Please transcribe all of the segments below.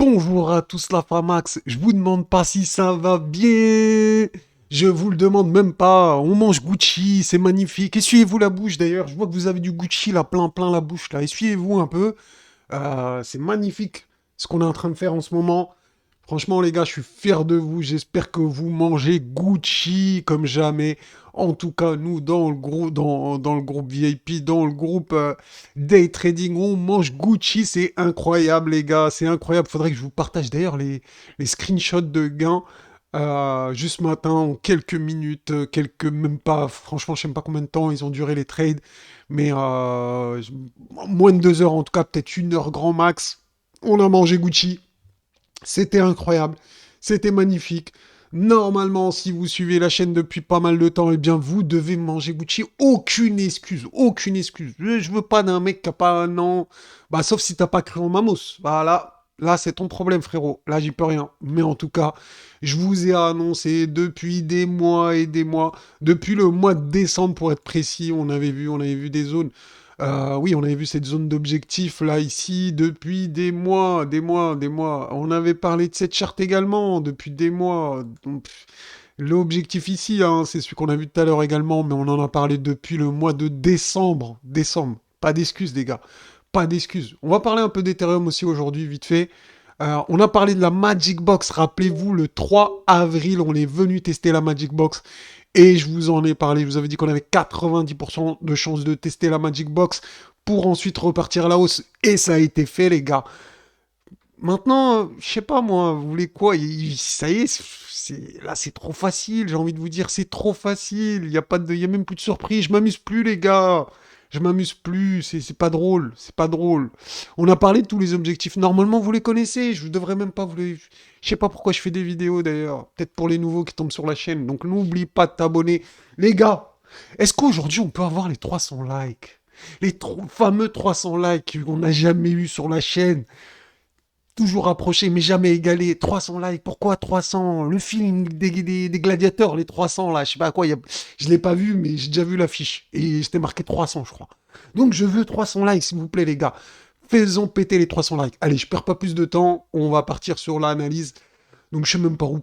Bonjour à tous la Famax, je vous demande pas si ça va bien. Je vous le demande même pas. On mange Gucci, c'est magnifique. Essuyez-vous la bouche d'ailleurs. Je vois que vous avez du Gucci là, plein la bouche là. Essuyez-vous un peu. C'est magnifique ce qu'on est en train de faire en ce moment. Franchement, les gars, je suis fier de vous. J'espère que vous mangez Gucci comme jamais. En tout cas, nous, dans le groupe VIP, dans le groupe Day Trading, on mange Gucci. C'est incroyable, les gars. C'est incroyable. Faudrait que je vous partage d'ailleurs les screenshots de gains. Juste ce matin, en quelques minutes, même pas, franchement, je sais même pas combien de temps ils ont duré les trades, mais moins de 2 heures, en tout cas, peut-être 1 heure grand max. On a mangé Gucci. C'était incroyable, c'était magnifique. Normalement, si vous suivez la chaîne depuis pas mal de temps, eh bien, vous devez manger Gucci. Aucune excuse, aucune excuse. Je veux pas d'un mec qui a pas un an. Bah, sauf si t'as pas cru en Mamos. Bah là, c'est ton problème, frérot. Là, j'y peux rien. Mais en tout cas, je vous ai annoncé depuis des mois et des mois, depuis le mois de décembre pour être précis, on avait vu des zones. Oui, on avait vu cette zone d'objectif là ici depuis des mois, des mois, des mois. On avait parlé de cette charte également depuis des mois. Donc, l'objectif ici, hein, c'est celui qu'on a vu tout à l'heure également, mais on en a parlé depuis le mois de décembre. Décembre. Pas d'excuses, les gars. Pas d'excuses. On va parler un peu d'Ethereum aussi aujourd'hui, vite fait. On a parlé de la Magic Box. Rappelez-vous, le 3 avril, on est venu tester la Magic Box. Et je vous en ai parlé, je vous avais dit qu'on avait 90% de chances de tester la Magic Box pour ensuite repartir à la hausse. Et ça a été fait, les gars. Maintenant, je sais pas moi, vous voulez quoi? Ça y est, là c'est trop facile, j'ai envie de vous dire, c'est trop facile. Il y a même plus de surprise, je m'amuse plus, les gars. Je m'amuse plus, c'est pas drôle, c'est pas drôle. On a parlé de tous les objectifs. Normalement, vous les connaissez, je devrais même pas vous les. Je sais pas pourquoi je fais des vidéos d'ailleurs. Peut-être pour les nouveaux qui tombent sur la chaîne. Donc n'oublie pas de t'abonner. Les gars, est-ce qu'aujourd'hui on peut avoir les 300 likes? Fameux 300 likes qu'on n'a jamais eu sur la chaîne. Toujours approché, mais jamais égalé. 300 likes, pourquoi 300? Le film des gladiateurs, les 300 là, je sais pas quoi. Je l'ai pas vu, mais j'ai déjà vu l'affiche. Et c'était marqué 300, je crois. Donc je veux 300 likes, s'il vous plaît, les gars. Faisons péter les 300 likes. Allez, je perds pas plus de temps. On va partir sur l'analyse. Donc je sais même pas où.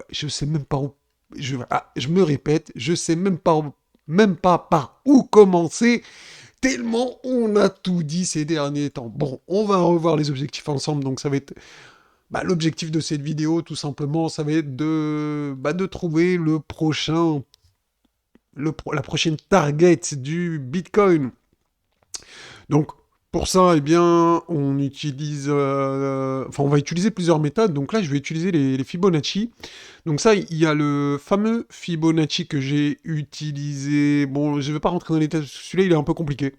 Je sais même pas où. Je me répète, je sais même pas par où commencer. Tellement on a tout dit ces derniers temps. Bon, on va revoir les objectifs ensemble, donc ça va être l'objectif de cette vidéo, tout simplement, ça va être de trouver la prochaine target du Bitcoin. Donc, pour ça, eh bien, on va utiliser plusieurs méthodes. Donc là, je vais utiliser les Fibonacci. Donc ça, il y a le fameux Fibonacci que j'ai utilisé. Bon, je ne vais pas rentrer dans les détails, celui-là, il est un peu compliqué.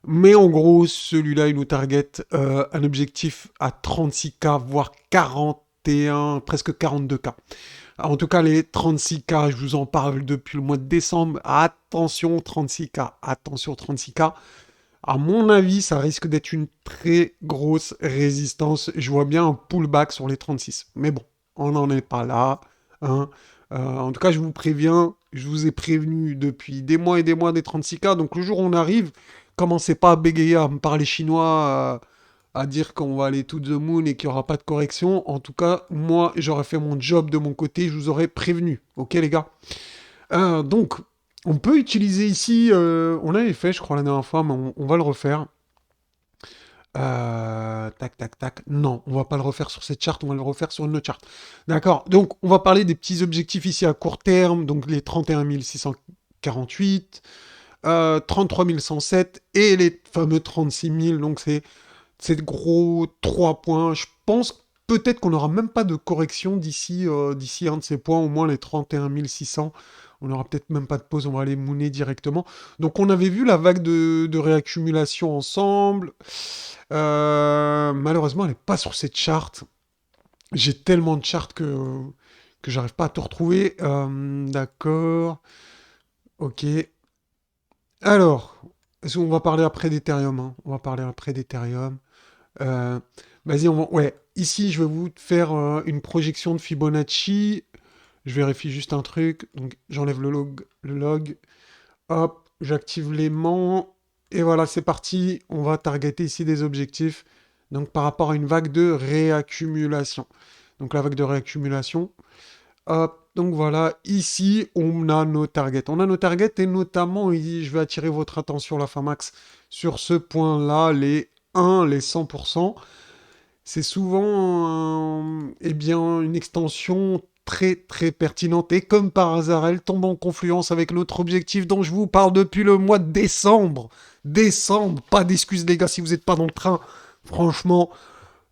Mais en gros, celui-là, il nous target un objectif à 36K, voire 41, presque 42K. En tout cas, les 36K, je vous en parle depuis le mois de décembre. Attention, 36K. Attention, 36K. À mon avis, ça risque d'être une très grosse résistance. Je vois bien un pullback sur les 36. Mais bon, on n'en est pas là, hein. En tout cas, je vous préviens, je vous ai prévenu depuis des mois et des mois des 36K. Donc le jour où on arrive, commencez pas à bégayer, à me parler chinois, à dire qu'on va aller to the moon et qu'il n'y aura pas de correction. En tout cas, moi, j'aurais fait mon job de mon côté, je vous aurais prévenu. Ok, les gars? Donc, on peut utiliser ici, on l'avait fait, je crois, la dernière fois, mais on va le refaire. Tac, tac, tac. Non, on va pas le refaire sur cette charte, on va le refaire sur une autre charte. D'accord. Donc, on va parler des petits objectifs ici à court terme, donc les 31 648, 33 107 et les fameux 36 000. Donc, c'est gros 3 points. Je pense peut-être qu'on n'aura même pas de correction d'ici un de ces points, au moins les 31 600. On n'aura peut-être même pas de pause, on va aller mooner directement. Donc on avait vu la vague de réaccumulation ensemble. Malheureusement, elle n'est pas sur cette charte. J'ai tellement de chartes que j'arrive pas à tout retrouver. D'accord. Ok. Alors, on va parler après d'Ethereum, hein. On va parler après d'Ethereum. Euh, Vas-y, ouais. Ici, je vais vous faire une projection de Fibonacci. Je vérifie juste un truc. Donc, j'enlève le log. Hop, j'active l'aimant. Et voilà, c'est parti. On va targeter ici des objectifs. Donc par rapport à une vague de réaccumulation. Donc la vague de réaccumulation. Hop, donc voilà, ici on a nos targets. On a nos targets et notamment, je vais attirer votre attention, la Famax, sur ce point-là, les 1, les 100%. C'est souvent eh bien, une extension très très pertinente et comme par hasard, elle tombe en confluence avec notre objectif dont je vous parle depuis le mois de décembre. Décembre, pas d'excuses les gars si vous n'êtes pas dans le train. Franchement,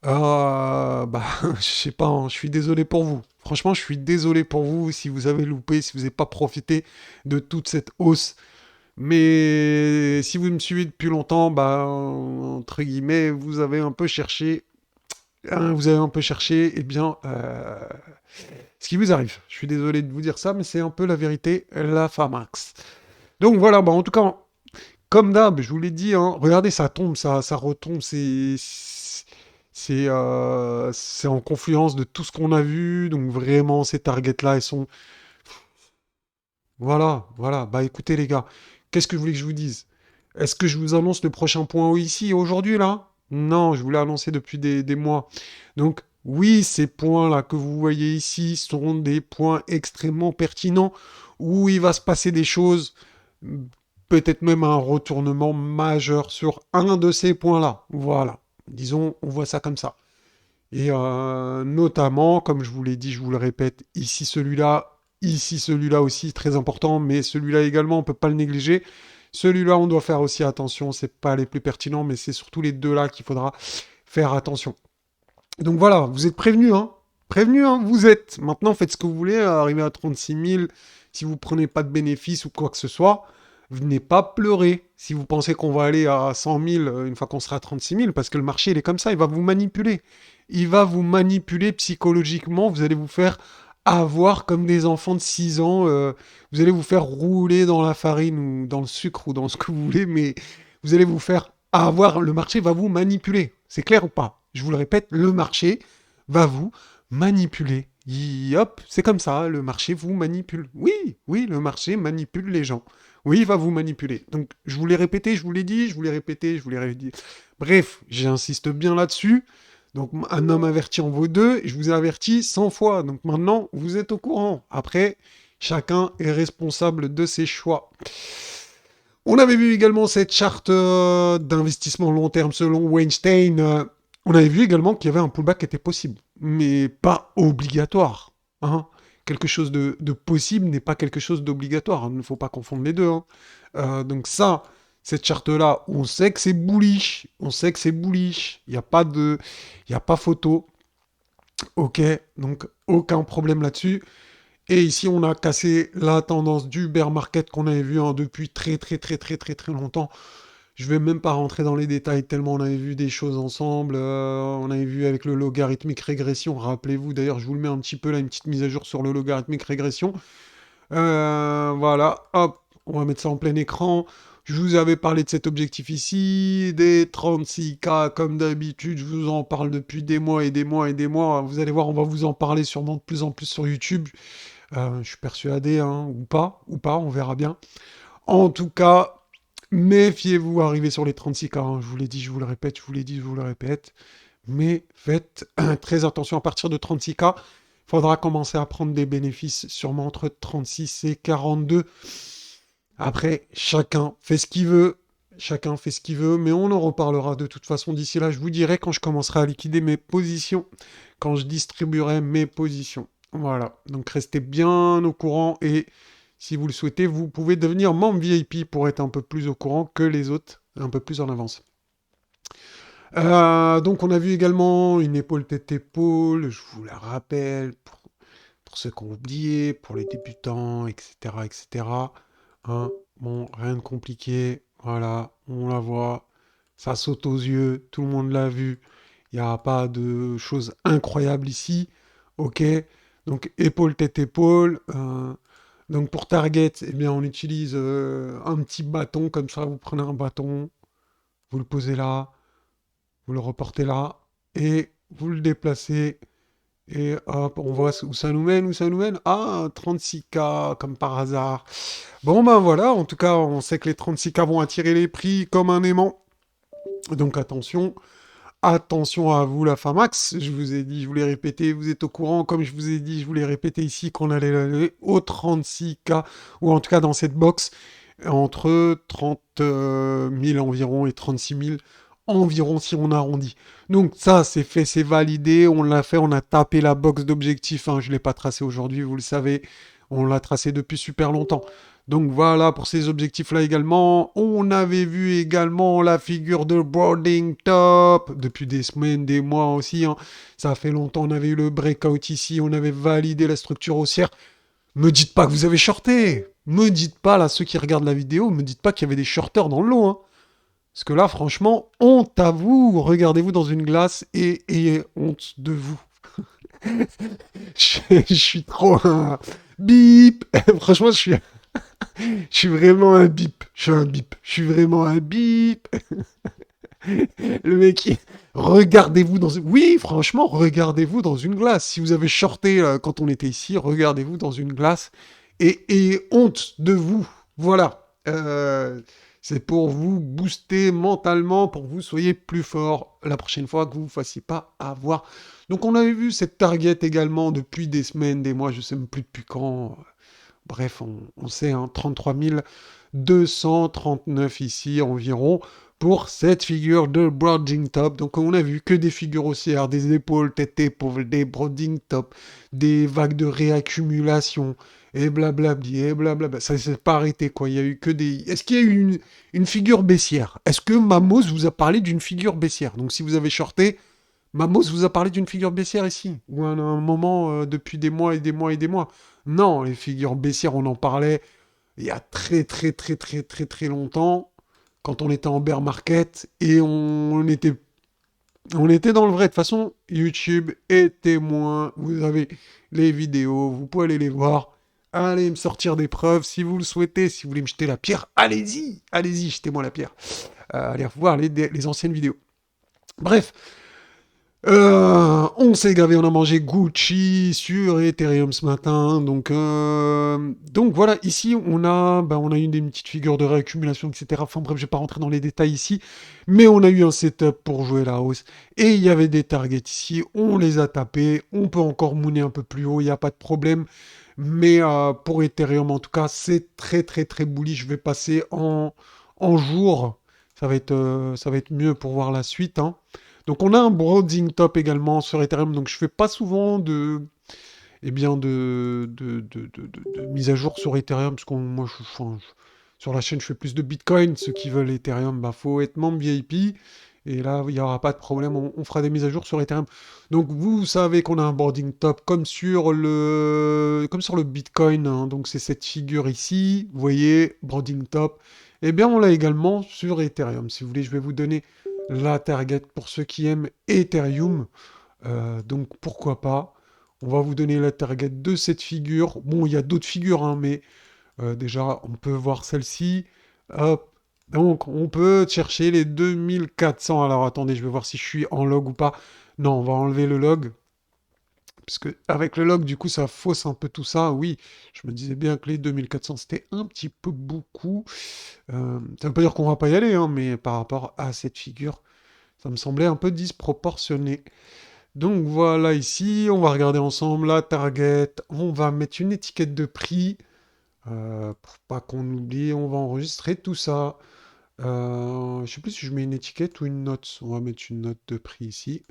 bah, je sais pas, hein, je suis désolé pour vous. Franchement, je suis désolé pour vous si vous avez loupé, si vous n'avez pas profité de toute cette hausse. Mais si vous me suivez depuis longtemps, bah, entre guillemets, vous avez un peu cherché, hein, eh bien, ce qui vous arrive. Je suis désolé de vous dire ça, mais c'est un peu la vérité, la Famax. Donc voilà, bah, en tout cas, comme d'hab, je vous l'ai dit, hein, regardez, ça tombe, ça retombe, c'est en confluence de tout ce qu'on a vu, donc vraiment, ces targets-là, elles sont... Voilà, voilà, bah écoutez les gars, qu'est-ce que vous voulez que je vous dise? Est-ce que je vous annonce le prochain point ici, aujourd'hui, là? Non, je vous l'ai annoncé depuis des mois. Donc, oui, ces points-là que vous voyez ici sont des points extrêmement pertinents, où il va se passer des choses, peut-être même un retournement majeur sur un de ces points-là. Voilà, disons, on voit ça comme ça. Et notamment, comme je vous l'ai dit, je vous le répète, ici celui-là aussi, très important, mais celui-là également, on ne peut pas le négliger. Celui-là, on doit faire aussi attention, c'est pas les plus pertinents, mais c'est surtout les deux là qu'il faudra faire attention. Donc voilà, vous êtes prévenus, hein. Prévenus, hein, vous êtes. Maintenant, faites ce que vous voulez, arrivez à 36 000, si vous prenez pas de bénéfices ou quoi que ce soit, venez pas pleurer. Si vous pensez qu'on va aller à 100 000 une fois qu'on sera à 36 000, parce que le marché, il est comme ça, il va vous manipuler. Il va vous manipuler psychologiquement, vous allez vous faire avoir comme des enfants de 6 ans, vous allez vous faire rouler dans la farine ou dans le sucre ou dans ce que vous voulez, mais vous allez vous faire avoir, le marché va vous manipuler. C'est clair ou pas? Je vous le répète, le marché va vous manipuler. Hop, c'est comme ça, le marché vous manipule. Oui, oui, le marché manipule les gens. Oui, il va vous manipuler. Donc, je vous l'ai répété, je vous l'ai dit, je vous l'ai répété, je vous l'ai répété. Bref, j'insiste bien là-dessus. Donc, un homme averti en vaut deux, et je vous ai averti 100 fois. Donc, maintenant, vous êtes au courant. Après, chacun est responsable de ses choix. On avait vu également cette charte d'investissement long terme selon Weinstein. On avait vu également qu'il y avait un pullback qui était possible, mais pas obligatoire. Hein. Quelque chose de possible n'est pas quelque chose d'obligatoire. Il ne faut pas confondre les deux. Hein. Donc ça, cette charte-là, on sait que c'est bullish. On sait que c'est bullish. Il n'y a pas de... Il n'y a pas photo. Ok, donc aucun problème là-dessus. Et ici, on a cassé la tendance du bear market qu'on avait vu hein, depuis très très très très très très longtemps. Je vais même pas rentrer dans les détails tellement on avait vu des choses ensemble. On avait vu avec le logarithmique régression. Rappelez-vous, d'ailleurs, je vous le mets un petit peu là, une petite mise à jour sur le logarithmique régression. Voilà, hop, on va mettre ça en plein écran. Je vous avais parlé de cet objectif ici, des 36K comme d'habitude, je vous en parle depuis des mois et des mois et des mois. Vous allez voir, on va vous en parler sûrement de plus en plus sur YouTube. Je suis persuadé, hein, ou pas, on verra bien. En tout cas, méfiez-vous, arrivez sur les 36K, hein, je vous l'ai dit, je vous le répète, je vous l'ai dit, je vous le répète. Mais faites très attention, à partir de 36K, il faudra commencer à prendre des bénéfices, sûrement entre 36 et 42. Après, chacun fait ce qu'il veut, chacun fait ce qu'il veut, mais on en reparlera de toute façon d'ici là. Je vous dirai quand je commencerai à liquider mes positions, quand je distribuerai mes positions. Voilà, donc restez bien au courant et si vous le souhaitez, vous pouvez devenir membre VIP pour être un peu plus au courant que les autres, un peu plus en avance. Donc on a vu également une épaule tête épaule, je vous la rappelle, pour ceux qui ont oublié, pour les débutants, etc. etc. Hein, bon, rien de compliqué, voilà, on la voit, ça saute aux yeux, tout le monde l'a vu, il n'y a pas de choses incroyables ici, ok, donc épaule tête épaule, donc pour target, eh bien on utilise un petit bâton comme ça, vous prenez un bâton, vous le posez là, vous le reportez là, et vous le déplacez, et hop, on voit où ça nous mène, où ça nous mène. Ah, 36K, comme par hasard. Bon ben voilà, en tout cas, on sait que les 36K vont attirer les prix comme un aimant. Donc attention, attention à vous, la Famax. Je vous ai dit, je vous l'ai répété, vous êtes au courant. Comme je vous ai dit, je vous l'ai répété ici, qu'on allait aller au 36K, ou en tout cas dans cette box, entre 30 000 environ et 36 000 environ si on arrondit. Donc ça, c'est fait, c'est validé, on l'a fait, on a tapé la box d'objectifs, hein, je ne l'ai pas tracé aujourd'hui, vous le savez, on l'a tracé depuis super longtemps. Donc voilà, pour ces objectifs-là également, on avait vu également la figure de Boarding Top, depuis des semaines, des mois aussi, hein. Ça fait longtemps, on avait eu le breakout ici, on avait validé la structure haussière. Me dites pas que vous avez shorté. Me dites pas, là, ceux qui regardent la vidéo, me dites pas qu'il y avait des shorters dans le lot, hein. Parce que là, franchement, honte à vous. Regardez-vous dans une glace et ayez honte de vous. Je suis trop un bip. Franchement, je suis vraiment un bip. Je suis un bip. Je suis vraiment un bip. Le mec, regardez-vous dans une... Oui, franchement, regardez-vous dans une glace. Si vous avez shorté quand on était ici, regardez-vous dans une glace et honte de vous. Voilà. C'est pour vous booster mentalement, pour que vous soyez plus fort la prochaine fois, que vous ne vous fassiez pas avoir. Donc on avait vu cette target également depuis des semaines, des mois, je ne sais même plus depuis quand. Bref, on sait, hein, 33 239 ici environ pour cette figure de Brooding Top. Donc on a vu que des figures haussières, des épaules, tête, épaule, des Brooding Top, des vagues de réaccumulation, et blablabli, et blablabla. Ça s'est pas arrêté, quoi. Il y a eu que des... Est-ce qu'il y a eu une figure baissière? Est-ce que Mamos vous a parlé d'une figure baissière? Donc si vous avez shorté, Mamos vous a parlé d'une figure baissière ici? Ou à un moment, depuis des mois et des mois et des mois? Non, les figures baissières, on en parlait il y a très très très très très très longtemps, quand on était en bear market, et on était dans le vrai. De toute façon, YouTube est témoin, vous avez les vidéos, vous pouvez aller les voir. Allez me sortir des preuves si vous le souhaitez, si vous voulez me jeter la pierre, allez-y, allez-y, jetez-moi la pierre. Allez voir les anciennes vidéos. Bref, on s'est gavé, on a mangé Gucci sur Ethereum ce matin. Donc voilà, ici on a eu des petites figures de réaccumulation, etc. Enfin bref, je vais pas rentrer dans les détails ici, mais on a eu un setup pour jouer la hausse. Et il y avait des targets ici, on les a tapés, on peut encore mooner un peu plus haut, il n'y a pas de problème. Mais pour Ethereum, en tout cas, c'est très très très bullish. Je vais passer en jour. Ça va être mieux pour voir la suite, hein. Donc on a un browsing top également sur Ethereum. Donc je fais pas souvent eh bien de mise à jour sur Ethereum parce que moi sur la chaîne je fais plus de Bitcoin. Ceux qui veulent Ethereum, bah faut être membre VIP. Et là, il n'y aura pas de problème, on fera des mises à jour sur Ethereum. Donc vous savez qu'on a un boarding top comme sur le Bitcoin, hein. Donc c'est cette figure ici, vous voyez, boarding top. Eh bien on l'a également sur Ethereum. Si vous voulez, je vais vous donner la target pour ceux qui aiment Ethereum. Donc pourquoi pas. On va vous donner la target de cette figure. Bon, il y a d'autres figures, hein, mais déjà, on peut voir celle-ci. Hop. Donc, on peut chercher les 2400. Alors, attendez, je vais voir si je suis en log ou pas. Non, on va enlever le log. Parce que avec le log, du coup, ça fausse un peu tout ça. Oui, je me disais bien que les 2400, c'était un petit peu beaucoup. Ça veut pas dire qu'on va pas y aller, hein, mais par rapport à cette figure, ça me semblait un peu disproportionné. Donc voilà, ici, on va regarder ensemble la target. On va mettre une étiquette de prix. Pour pas qu'on oublie, on va enregistrer tout ça. Je sais plus si je mets une étiquette ou une note. On va mettre une note de prix ici.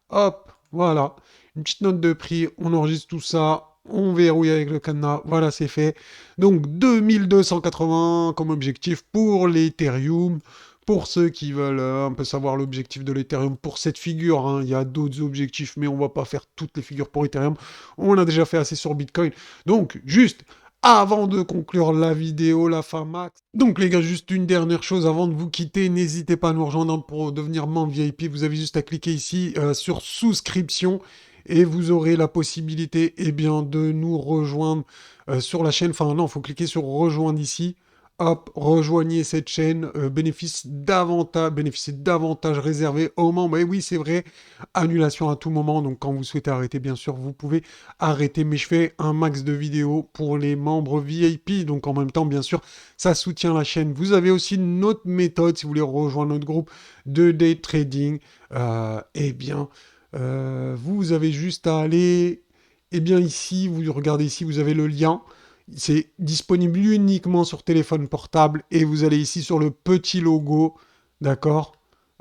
Hop, voilà. Une petite note de prix. On enregistre tout ça. On verrouille avec le cadenas. Voilà, c'est fait. Donc 2280 comme objectif pour l'Ethereum. Pour ceux qui veulent un peu savoir l'objectif de l'Ethereum pour cette figure, hein, il y a d'autres objectifs, mais on va pas faire toutes les figures pour Ethereum. On a déjà fait assez sur Bitcoin. Donc, juste avant de conclure la vidéo, la fin max. Donc les gars, juste une dernière chose avant de vous quitter, n'hésitez pas à nous rejoindre pour devenir membre VIP. Vous avez juste à cliquer ici sur souscription et vous aurez la possibilité, eh bien, de nous rejoindre sur la chaîne. Enfin non, il faut cliquer sur rejoindre ici. hop, rejoignez cette chaîne, bénéficiez davantage réservé aux membres. Et oui, c'est vrai, annulation à tout moment. Donc, quand vous souhaitez arrêter, bien sûr, vous pouvez arrêter. Mais je fais un max de vidéos pour les membres VIP. Donc, en même temps, bien sûr, ça soutient la chaîne. Vous avez aussi une autre méthode si vous voulez rejoindre notre groupe de day trading. Eh bien, vous avez juste à aller, eh bien, ici, vous regardez ici, vous avez le lien. C'est disponible uniquement sur téléphone portable et vous allez ici sur le petit logo, d'accord.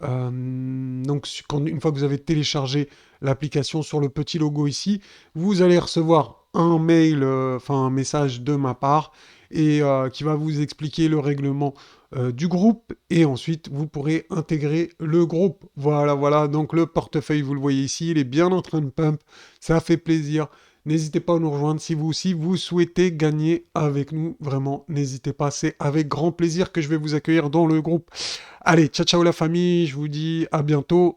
Donc une fois que vous avez téléchargé l'application sur le petit logo ici, vous allez recevoir un mail, enfin un message de ma part et qui va vous expliquer le règlement du groupe et ensuite vous pourrez intégrer le groupe. Voilà, voilà. Donc le portefeuille, vous le voyez ici, il est bien en train de pump. Ça fait plaisir. N'hésitez pas à nous rejoindre si vous aussi vous souhaitez gagner avec nous. Vraiment, n'hésitez pas. C'est avec grand plaisir que je vais vous accueillir dans le groupe. Allez, ciao ciao la famille. Je vous dis à bientôt.